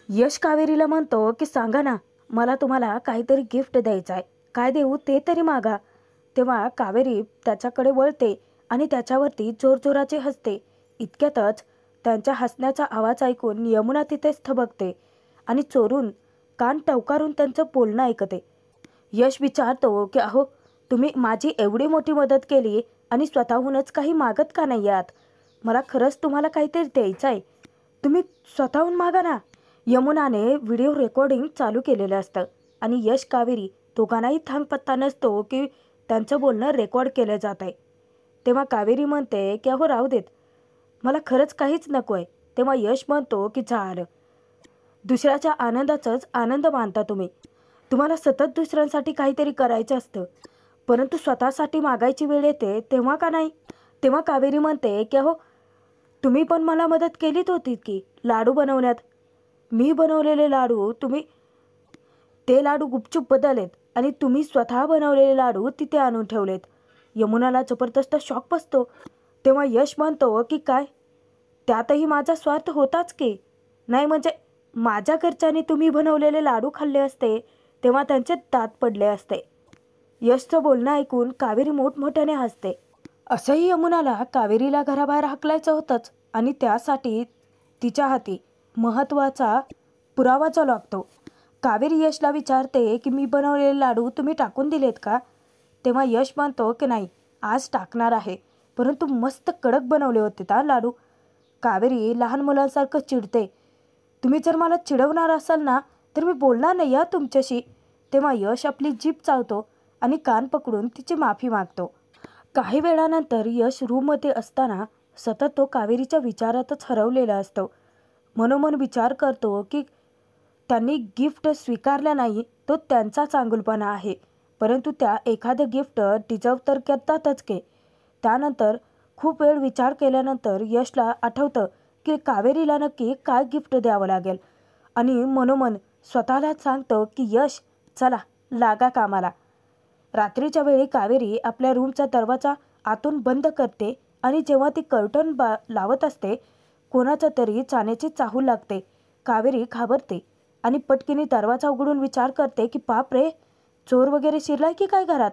यश कावेरीला म्हणतो की सांगा ना, मला तुम्हाला काहीतरी गिफ्ट द्यायचं आहे, काय देऊ ते तरी मागा. तेव्हा कावेरी त्याच्याकडे वळते आणि त्याच्यावरती जोरजोराचे हसते. इतक्यातच त्यांच्या हसण्याचा आवाज ऐकून यमुना तिथेच थबकते आणि चोरून कान टवकारून त्यांचं बोलणं ऐकते. यश विचारतो की अहो, तुम्ही माझी एवढी मोठी मदत केली आणि स्वतःहूनच काही मागत का नाही आहात? मला खरंच तुम्हाला काहीतरी द्यायचं आहे, तुम्ही स्वतःहून मागा ना. यमुनाने व्हिडिओ रेकॉर्डिंग चालू केलेलं असतं आणि यश कावेरी दोघांनाही थांगपत्ता नसतो की त्यांचं बोलणं रेकॉर्ड केलं जात आहे. तेव्हा कावेरी म्हणते की अहो राहू देत, मला खरंच काहीच नको आहे. तेव्हा यश म्हणतो की झालं, दुसऱ्याच्या आनंदाचाच आनंद मानता तुम्ही. तुम्हाला सतत दुसऱ्यांसाठी काहीतरी करायचं असतं, परंतु स्वतःसाठी मागायची वेळ येते तेव्हा का नाही. तेव्हा कावेरी म्हणते की अहो, तुम्ही पण मला मदत केलीत होती की लाडू बनवण्यात. मी बनवलेले लाडू तुम्ही ते लाडू गुपचूप बदललेत आणि तुम्ही स्वतः बनवलेले लाडू तिथे आणून ठेवलेत. यमुनाला जबरदस्त शॉक बसतो. तेव्हा यश म्हणतो की काय, त्यातही माझा स्वार्थ होताच की. नाही म्हणजे माझ्या घरच्यांनी तुम्ही बनवलेले लाडू खाल्ले असते तेव्हा त्यांचे दात पडले असते. यशचं बोलणं ऐकून कावेरी मोठमोठ्याने हसते. असंही यमुनाला कावेरीला घराबाहेर हाकलायचं होतंच आणि त्यासाठी तिच्या हाती महत्त्वाचा पुरावा लागतो. कावेरी यशला विचारते की मी बनवलेले लाडू तुम्ही टाकून दिलेत का. तेव्हा यश म्हणतो की नाही, आज टाकणार आहे, परंतु मस्त कडक बनवले होते त्या लाडू. कावेरी लहान मुलांसारखं चिडते. तुम्ही जर मला चिडवणार असाल ना तर मी बोलणार नाही या तुमच्याशी. तेव्हा यश आपली जीभ चावतो आणि कान पकडून तिची माफी मागतो. काही वेळानंतर यश रूममध्ये असताना सतत तो कावेरीच्या विचारातच हरवलेला असतो. मनोमन विचार करतो की त्यांनी गिफ्ट स्वीकारलं नाही तो त्यांचा चांगुलपणा आहे, परंतु त्या एखादं गिफ्ट डिझर्व तर करतातच के. त्यानंतर खूप वेळ विचार केल्यानंतर यशला आठवतं की कावेरीला नक्की काय गिफ्ट द्यावं लागेल आणि मनोमन स्वतःलाच सांगतो की यश, चला लागा कामाला. रात्रीच्या वेळी कावेरी आपल्या रूमचा दरवाजा आतून बंद करते आणि जेव्हा ती कर्टन लावत असते, कोणाचं तरी जाण्याची चाहूल लागते. कावेरी घाबरते आणि पटकीने दरवाजा उघडून विचार करते की बाप रे, चोर वगैरे शिरलाय की काय घरात.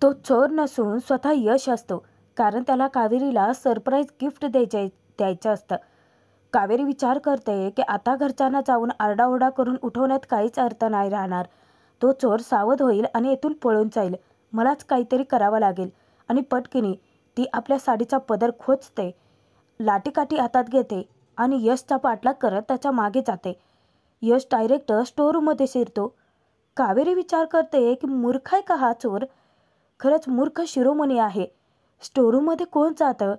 तो चोर नसून स्वतः यश असतो, कारण त्याला कावेरीला सरप्राईज गिफ्ट द्यायचं असतं. कावेरी विचार करते की आता घरच्यांना जाऊन आरडाओरडा करून उठवण्यात काहीच अर्थ नाही राहणार. तो चोर सावध होईल आणि येथून पळून जाईल. मलाच काहीतरी करावं लागेल. आणि पटकीने ती आपल्या साडीचा पदर खोचते, लाटीकाठी हातात घेते आणि यशचा पाठलाग करत त्याच्या मागे जाते. यश डायरेक्ट स्टोअररूममध्ये शिरतो. कावेरी विचार करते की मूर्ख आहे का हा चोर. खरंच मूर्ख शिरोमणी आहे. स्टोअररूममध्ये कोण जातं.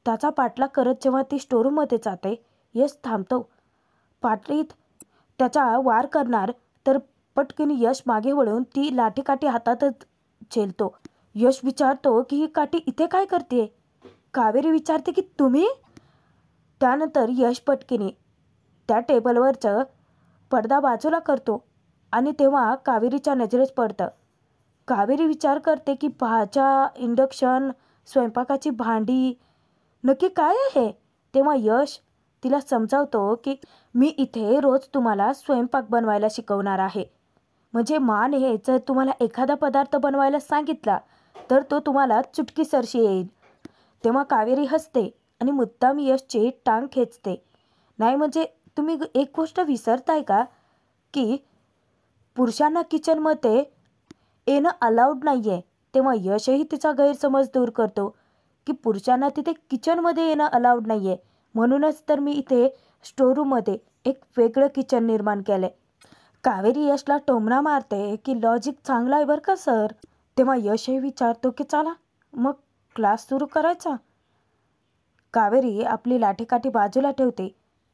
त्याचा पाठलाग करत जेव्हा ती स्टोअररूममध्ये जाते, यश थांबतो. पाठीत त्याचा वार करणार तर पटकन यश मागे वळून ती लाठीकाठी हातातच झेलतो. यश विचारतो की ही काठी इथे काय करते. कावेरी विचारते की तुम्ही. त्यानंतर यश पटकीने त्या टेबलवरचं पडदा बाजूला करतो आणि तेव्हा कावेरीच्या नजरेस पडतं. कावेरी विचार करते की भाज्या, इंडक्शन, स्वयंपाकाची भांडी नक्की काय आहे. तेव्हा यश तिला समजावतो की मी इथे रोज तुम्हाला स्वयंपाक बनवायला शिकवणार आहे. म्हणजे मान हे जर तुम्हाला एखादा पदार्थ बनवायला सांगितला तर तो तुम्हाला चुटकीसरशी येईल. तेव्हा कावेरी हसते आणि मुद्दाम यशची टांग खेचते. नाही म्हणजे तुम्ही एक गोष्ट विसरताय का की पुरुषांना किचनमध्ये येणं अलाउड नाही आहे. तेव्हा यशही तिचा गैरसमज दूर करतो की पुरुषांना तिथे किचनमध्ये येणं अलाउड नाही आहे, म्हणूनच तर मी इथे स्टोअररूममध्ये एक वेगळं किचन निर्माण केलं आहे. कावेरी यशला टोमणा मारते की लॉजिक चांगला आहे बरं का सर. तेव्हा यशही विचारतो की चला मग क्लास सुरू करायचा. कावेरी आपली लाठीकाठी बाजूला ठेवते.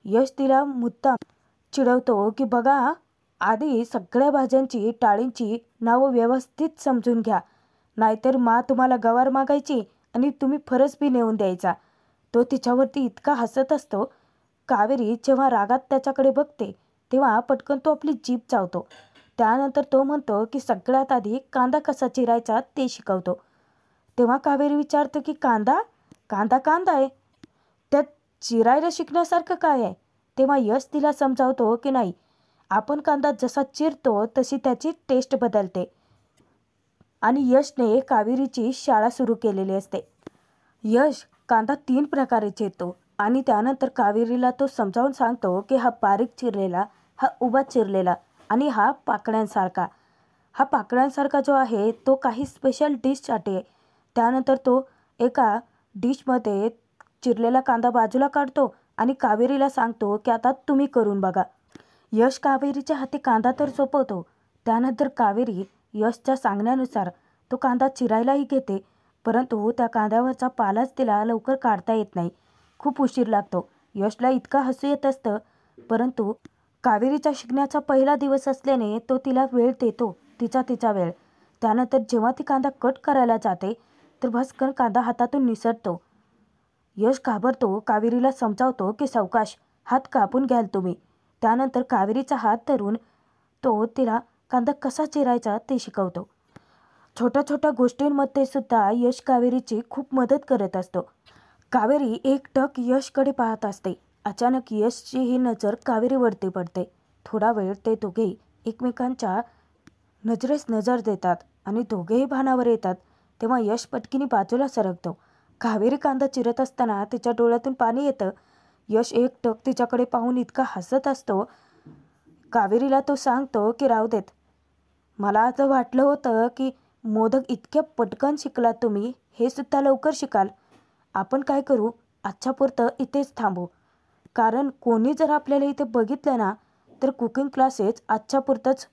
यश तिला मुद्दाम चिडवतो की बघा, आधी सगळ्या भाज्यांची टाळींची नावं व्यवस्थित समजून घ्या, नाहीतर तुम्हाला गवार मागायची आणि तुम्ही फरस बी नेऊन द्यायचा. तो तिच्यावरती इतका हसत असतो. कावेरी जेव्हा रागात त्याच्याकडे बघते तेव्हा पटकन तो आपली जीभ चावतो. त्यानंतर तो म्हणतो की सगळ्यात आधी कांदा कसा चिरायचा ते शिकवतो. तेव्हा कावेरी विचारतो की कांदा कांदा कांदा आहे, त्यात चिरायला शिकण्यासारखं काय आहे. तेव्हा यश तिला समजावतो की नाही, आपण कांदा जसा चिरतो तशी त्याची टेस्ट बदलते. आणि यशने कावेरीची शाळा सुरू केलेली असते. यश कांदा 3 प्रकारे चिरतो आणि त्यानंतर कावेरीला तो समजावून सांगतो की हा बारीक चिरलेला, हा उभा चिरलेला आणि हा पाकळ्यांसारखा. हा पाकळ्यांसारखा जो आहे तो काही स्पेशल डिशसाठी आहे. त्यानंतर तो एका डिशमध्ये चिरलेला कांदा बाजूला काढतो आणि कावेरीला सांगतो की आता तुम्ही करून बघा. यश कावेरीच्या हाती कांदा तर सोपवतो. त्यानंतर कावेरी यशच्या सांगण्यानुसार तो कांदा चिरायलाही घेते, परंतु त्या कांद्यावरचा पालाच तिला लवकर काढता येत नाही. खूप उशीर लागतो. यशला इतकं हसू येत असतं, परंतु कावेरीचा शिकण्याचा पहिला दिवस असल्याने तो तिला वेळ देतो, तिचा वेळ. त्यानंतर जेव्हा ती कांदा कट करायला जाते तर भस्कन कांदा हातातून निसटतो. यश घाबरतो. कावेरीला समजावतो की सावकाश, हात कापून घ्याल तुम्ही. त्यानंतर कावेरीचा हात धरून तो तिला कांदा कसा चिरायचा ते शिकवतो. छोट्या छोट्या गोष्टींमध्ये सुद्धा यश कावेरीची खूप मदत करत असतो. कावेरी एकटक यशकडे पाहत असते. अचानक यशची ही नजर कावेरीवरती पडते. थोडा वेळ ते दोघे एकमेकांच्या नजरेस नजर देतात आणि दोघेही भानावर येतात. तेव्हा यश पटकीने बाजूला सरकतो. कावेरी कांदा चिरत असताना तिच्या डोळ्यातून पाणी येतं. यश एकटक तिच्याकडे पाहून इतका हसत असतो. कावेरीला तो सांगतो की राहू देत, मला असं वाटलं होतं की मोदक इतक्या पटकन शिकलात तुम्ही, हे सुद्धा लवकर शिकाल. आपण काय करू, आजच्यापुरतं इथेच थांबू, कारण कोणी जर आपल्याला इथे बघितलं ना तर कुकिंग क्लासेस आजच्यापुरतंच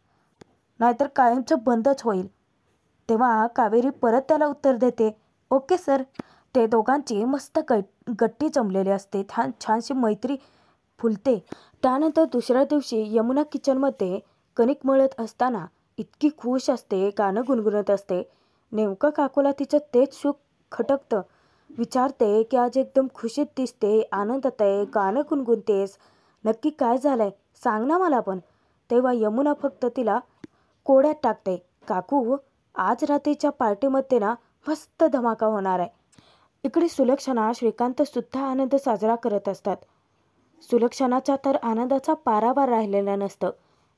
नाहीतर कायमचं बंदच होईल. तेव्हा कावेरी परत त्याला उत्तर देते, ओके सर. ते दोघांची मस्त गट्टी जमलेली असते. छानशी मैत्री फुलते. त्यानंतर दुसऱ्या दिवशी यमुना किचनमध्ये कणिक मळत असताना इतकी खुश असते, गाणं गुणगुणत असते. नेमकं काकूला तिचं तेच सुख खटकतं. विचारते की आज एकदम खुशीत दिसते, आनंदात आहे, गाणं गुणगुणतेस, नक्की काय झालंय, सांग ना मला पण. तेव्हा यमुना फक्त तिला कोड्यात टाकते, काकू आज रात्रीच्या पार्टीमध्ये ना मस्त धमाका होणार आहे. इकडे सुलक्षणा श्रीकांत सुद्धा आनंद साजरा करत असतात. सुलक्षणाच्या तर आनंदाचा पारावार राहिलेला नसतं.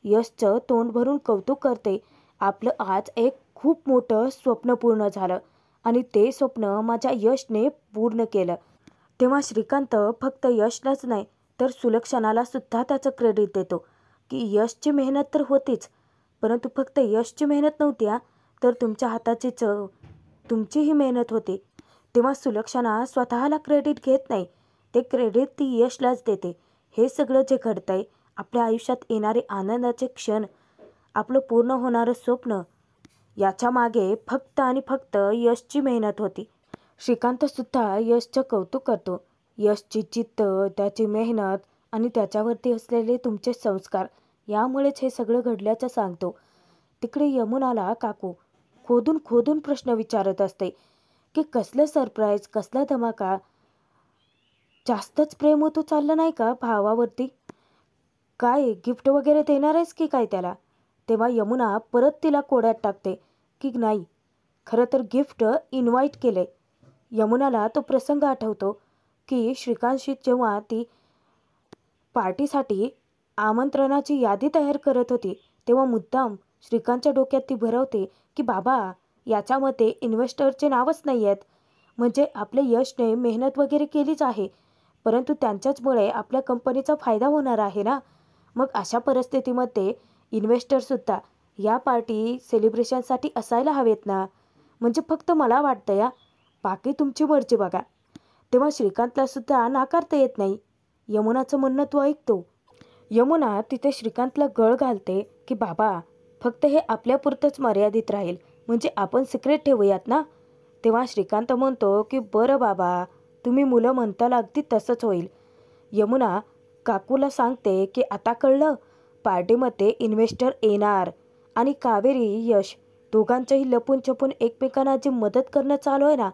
यशचं तोंड भरून कौतुक करते. आपलं आज एक खूप मोठं स्वप्न पूर्ण झालं आणि ते स्वप्न माझ्या यशने पूर्ण केलं. तेव्हा श्रीकांत फक्त यशलाच नाही तर सुलक्षणाला सुद्धा त्याचं क्रेडिट देतो की यशची मेहनत तर होतीच, परंतु फक्त यशची मेहनत नव्हती तर तुमच्या हाताची चव, तुमचीही मेहनत होती. तेव्हा सुलक्षणा स्वतःला क्रेडिट घेत नाही, ते क्रेडिट ती यशलाच देते. हे सगळं जे घडतंय, आपल्या आयुष्यात येणारे आनंदाचे क्षण, आपलं पूर्ण होणारं स्वप्न, याच्या मागे फक्त आणि फक्त यशची मेहनत होती. श्रीकांत सुद्धा यशचं कौतुक करतो. यशची जिद्द, त्याची मेहनत आणि त्याच्यावरती असलेले तुमचे संस्कार, यामुळेच हे सगळं घडल्याचं सांगतो. तिकडे यमुनाला काकू खोदून खोदून प्रश्न विचारत असते की कसलं सरप्राईज, कसला धमाका, जास्तच प्रेम होतो चाललं नाही का भावावरती, काय गिफ्ट वगैरे देणार आहेस की काय त्याला. तेव्हा यमुना परत तिला कोड्यात टाकते की नाही, खरं तर गिफ्ट इन्व्हाइट केले. यमुनाला तो प्रसंग आठवतो की श्रीकांतशी जेव्हा ती पार्टीसाठी आमंत्रणाची यादी तयार करत होती तेव्हा मुद्दाम श्रीकांतच्या डोक्यात ती भरवते की बाबा याच्यामध्ये इन्व्हेस्टरचे नावच नाही आहेत, म्हणजे आपल्या यशने मेहनत वगैरे केलीच आहे, परंतु त्यांच्याचमुळे आपल्या कंपनीचा फायदा होणार आहे ना. मग अशा परिस्थितीमध्ये इन्व्हेस्टरसुद्धा या पार्टी सेलिब्रेशनसाठी असायला हवेत ना. म्हणजे फक्त मला वाटतं या, बाकी तुमची मर्जी बघा. तेव्हा श्रीकांतला सुद्धा नाकारता येत नाही. यमुनाचं म्हणणं तो ऐकतो. यमुना तिथे श्रीकांतला गळ घालते की बाबा फक्त हे आपल्यापुरतंच मर्यादित राहील, म्हणजे आपण सिक्रेट ठेवूयात ना. तेव्हा श्रीकांत म्हणतो की बरं बाबा, तुम्ही मुलं म्हणताल अगदी तसंच होईल. यमुना काकूला सांगते की आता कळलं, पार्टीमध्ये इन्व्हेस्टर येणार आणि कावेरी यश दोघांचंही लपून छपून एकमेकांना जी मदत करणं चालू आहे ना,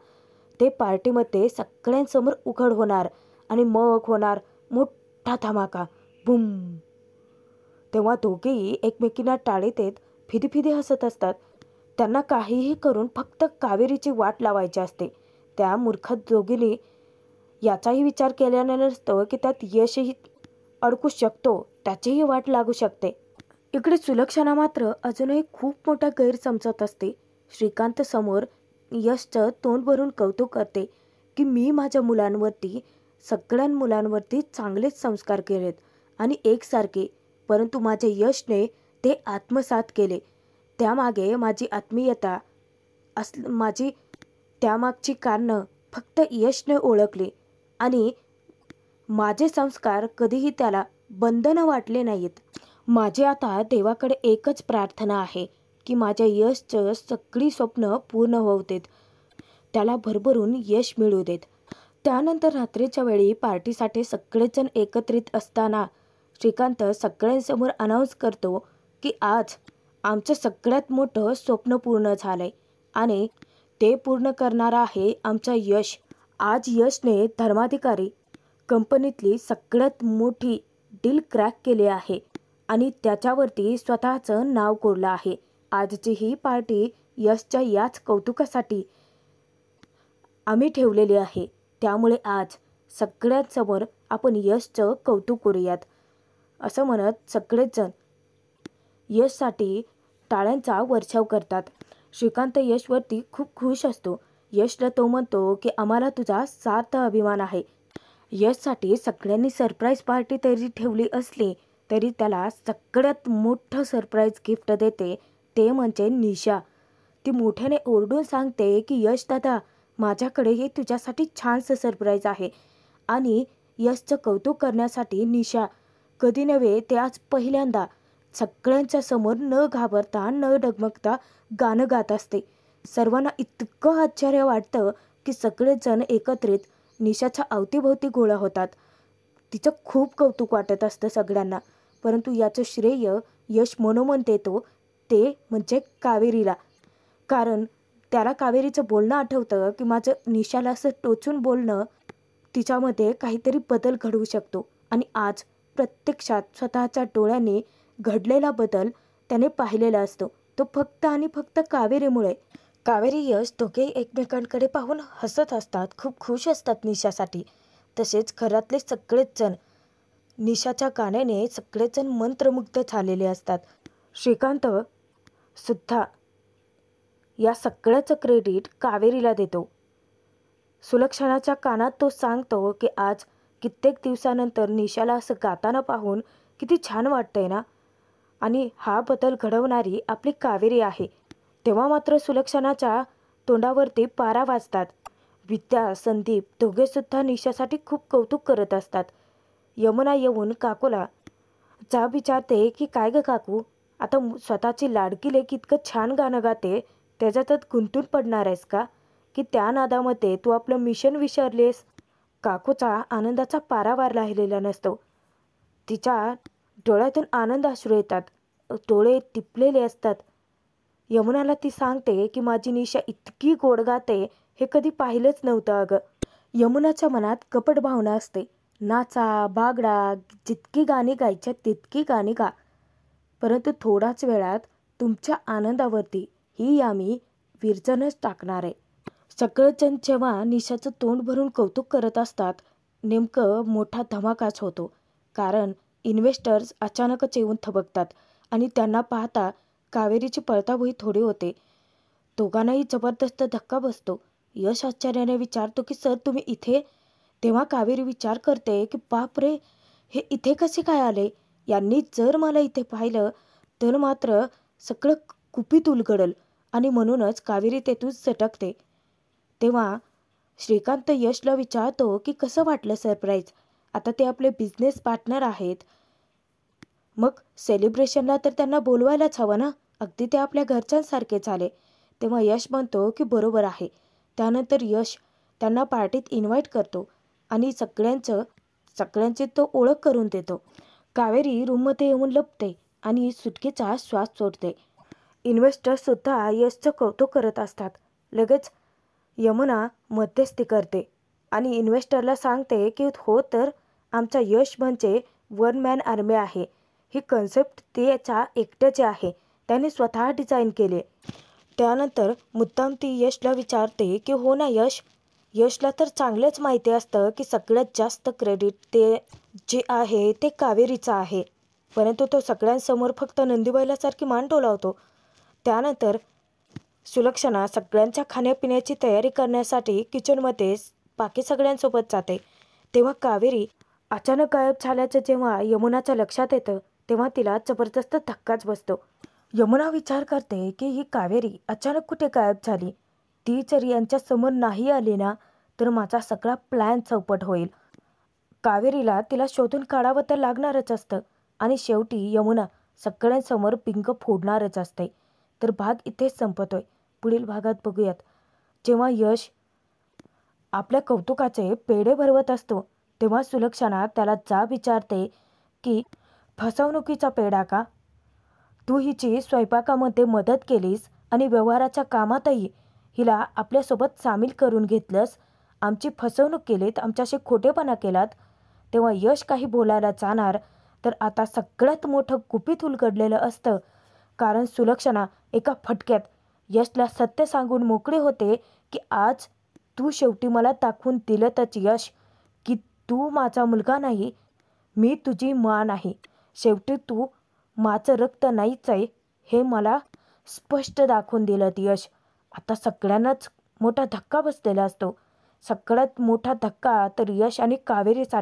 ते पार्टीमध्ये सगळ्यांसमोर उघड होणार आणि मग होणार मोठा धमाका, बुम. तेव्हा दोघेही एकमेकींना टाळीत देत फिदी हसत असतात. त्यांना काहीही करून फक्त कावेरीची वाट लावायची असते. त्या मूर्ख दोघींनी याचाही विचार केलेला नसतो की त्यात यशही अडकू शकतो, त्याचीही वाट लागू शकते. इकडे सुलक्षणा मात्र अजूनही खूप मोठा गैरसमजत असते. श्रीकांत समोर यशचं तोंड भरून कौतुक करते की मी माझ्या मुलांवरती, सगळ्या मुलांवरती चांगलेच संस्कार केलेत आणि एकसारखे, परंतु माझ्या यशने ते आत्मसात केले. त्यामागे माझी आत्मीयता माझी त्यामागची कारणं फक्त यशने ओळखली आणि माझे संस्कार कधीही त्याला बंधनं वाटले नाहीत. माझी आता देवाकडे एकच प्रार्थना आहे की माझ्या यशचं सगळी स्वप्न पूर्ण होऊ देत, त्याला भरभरून यश मिळू देत. त्यानंतर रात्रीच्या वेळी पार्टीसाठी सगळेजण एकत्रित असताना श्रीकांत सगळ्यांसमोर अनाऊन्स करतो की आज आमचं सगळ्यात मोठं स्वप्न पूर्ण झालंय आणि ते पूर्ण करणारा आहे आमचा यश. आज यशने धर्माधिकारी कंपनीतली सगळ्यात मोठी डील क्रॅक केली आहे आणि त्याच्यावरती स्वतःचं नाव कोरलं आहे. आजची ही पार्टी यशच्या याच कौतुकासाठी आम्ही ठेवलेली आहे. त्यामुळे आज सगळ्यांसमोर आपण यशचं कौतुक करूयात. असं म्हणत सगळेच जण यशसाठी टाळ्यांचा वर्षाव करतात. श्रीकांत यशवरती खूप खुश असतो. यशला तो म्हणतो की आम्हाला तुझा सार्थ अभिमान आहे. यशसाठी सगळ्यांनी सरप्राईज पार्टी तरी ठेवली असली तरी त्याला सगळ्यात मोठं सरप्राईज गिफ्ट देते, ते म्हणजे निशा. ती मोठ्याने ओरडून सांगते की यश दादा, माझ्याकडे हे तुझ्यासाठी छानसं सरप्राईज आहे. आणि यशचं कौतुक करण्यासाठी निशा कधी नव्हे ते आज पहिल्यांदा सगळ्यांच्या समोर न घाबरता न डगमगता गाणं गात असते. सर्वांना इतकं आश्चर्य वाटतं की सगळेजण एकत्रित निशाच्या अवतीभोवती गोळा होतात. तिचं खूप कौतुक वाटत असतं सगळ्यांना, परंतु याचं श्रेय यश मनोमन देतो ते म्हणजे कावेरीला. कारण त्याला कावेरीचं बोलणं आठवतं की माझं निशाला असं टोचून बोलणं तिच्यामध्ये काहीतरी बदल घडवू शकतो. आणि आज प्रत्यक्षात स्वतःच्या डोळ्यांनी घडलेला बदल त्याने पाहिलेला असतो, तो फक्त आणि फक्त कावेरीमुळे. कावेरी यश दोघे एकमेकांकडे पाहून हसत असतात, खूप खुश असतात निशासाठी. तसेच घरातले सगळेच जण निशाच्या गाण्याने सगळेजण मंत्रमुग्ध झालेले असतात. श्रीकांत सुद्धा या सगळ्याचं क्रेडिट कावेरीला देतो. सुलक्षणाच्या कानात तो सांगतो की आज कित्येक दिवसानंतर निशाला असं गाताना पाहून किती छान वाटतंय ना, आणि हा बदल घडवणारी आपली कावेरी आहे. तेव्हा मात्र सुलक्षणाच्या तोंडावरती पारा वाजतात. विद्या, संदीप दोघेसुद्धा निशासाठी खूप कौतुक करत असतात. यमुना येऊन काकूला विचारते की काय ग काकू, आता स्वतःची लाडकी लेक इतकं छान गाणं गाते, त्याच्यातच गुंतून पडणार आहेस का, की त्या नादामध्ये तू आपलं मिशन विसरलेस? काकूचा आनंदाचा पारावार राहिलेला नसतो. तिच्या डोळ्यातून आनंद अश्रू येतात, डोळे टिपलेले असतात. यमुनाला ती सांगते की माझी निशा इतकी गोड गाते हे कधी पाहिलंच नव्हतं अगं. यमुनाच्या मनात कपट भावना असते. नाचा, बागडा, जितकी गाणी गायच्या तितकी गाणी गा, परंतु थोड्याच वेळात तुमच्या आनंदावरती ही आम्ही विरजनच टाकणार आहे. सगळेजण जेव्हा निशाचं तोंड भरून कौतुक करत असतात, नेमकं मोठा धमाकाच होतो. कारण इन्व्हेस्टर्स अचानकच येऊन थबकतात आणि त्यांना पाहता कावेरीची पळताभुई थोडी होते. दोघांनाही जबरदस्त धक्का बसतो. यश आश्चर्याने विचारतो की सर तुम्ही इथे? तेव्हा कावेरी विचार करते की बापरे, हे इथे कसे काय आले? यांनी जर मला इथे पाहिलं तर मात्र सगळं कुपीत उलगडल, आणि म्हणूनच कावेरी तेथून सटकते. तेव्हा श्रीकांत यशला विचारतो की कसं वाटलं सरप्राईज? आता ते आपले बिझनेस पार्टनर आहेत, मग सेलिब्रेशनला तर त्यांना बोलवायलाच हवं ना, अगदी ते आपल्या घरच्यांसारखे झाले. तेव्हा यश म्हणतो की बरोबर आहे. त्यानंतर यश त्यांना पार्टीत इन्व्हाइट करतो आणि सगळ्यांची तो ओळख करून देतो. कावेरी रूममध्ये येऊन लपते आणि सुटकेचा श्वास सोडते. इन्व्हेस्टर्ससुद्धा यशचं कौतुक करत असतात. लगेच यमुना मध्यस्थी करते आणि इन्व्हेस्टरला सांगते की हो तर आमचा यश म्हणजे वन मॅन आर्मी आहे. ही कन्सेप्ट त्याच्या एकट्याची आहे, त्याने स्वतः डिझाईन केले. त्यानंतर मुद्दाम ती यशला विचारते की हो ना यश, यशला तर चांगलंच माहिती असतं की सगळ्यात जास्त क्रेडिट ते जे आहे ते कावेरीचं आहे, परंतु तो सगळ्यांसमोर फक्त नंदीबैलासारखी मान डोलावतो. त्यानंतर सुलक्षणा सगळ्यांच्या खाण्यापिण्याची तयारी करण्यासाठी किचनमध्ये बाकी सगळ्यांसोबत जाते. तेव्हा कावेरी अचानक गायब झाल्याचं जेव्हा यमुनाच्या लक्षात येतं तेव्हा तिला जबरदस्त धक्काच बसतो. यमुना विचार करते की ही कावेरी अचानक कुठे गायब झाली. ती जर यांच्यासमोर नाही आली ना तर माझा सगळा प्लॅन चौपट होईल. कावेरीला तिला शोधून काढावं तर लागणारच असतं आणि शेवटी यमुना सगळ्यांसमोर पिंक फोडणारच असते. तर भाग इथेच संपतोय. पुढील भागात बघूयात. जेव्हा यश आपल्या कौतुकाचे पेढे भरवत असतो तेव्हा सुलक्षणा त्याला जाब विचारते की फसवणुकीचा पेढा का? तू हिची स्वयंपाकामध्ये मदत केलीस आणि व्यवहाराच्या कामातही हिला आपल्यासोबत सामील करून घेतलंस, आमची फसवणूक केलीत, आमच्याशी खोटेपणा केलात. तेव्हा यश काही बोलायला जाणार तर आता सगळ्यात मोठं गुपित उलगडलेलं असतं, कारण सुलक्षणा एका फटक्यात यशला सत्य सांगून मोकळे होते की आज तू शेवटी मला दाखवून दिलंतच यश की तू माझा मुलगा नाही, मी तुझी मान आहे. शेवटी तू माझं रक्त नाहीच आहे हे मला स्पष्ट दाखवून दिलं यश. आता सगळ्यांनाच मोठा धक्का बसलेला असतो. सगळ्यात मोठा धक्का तर यश आणि कावेरीसाठी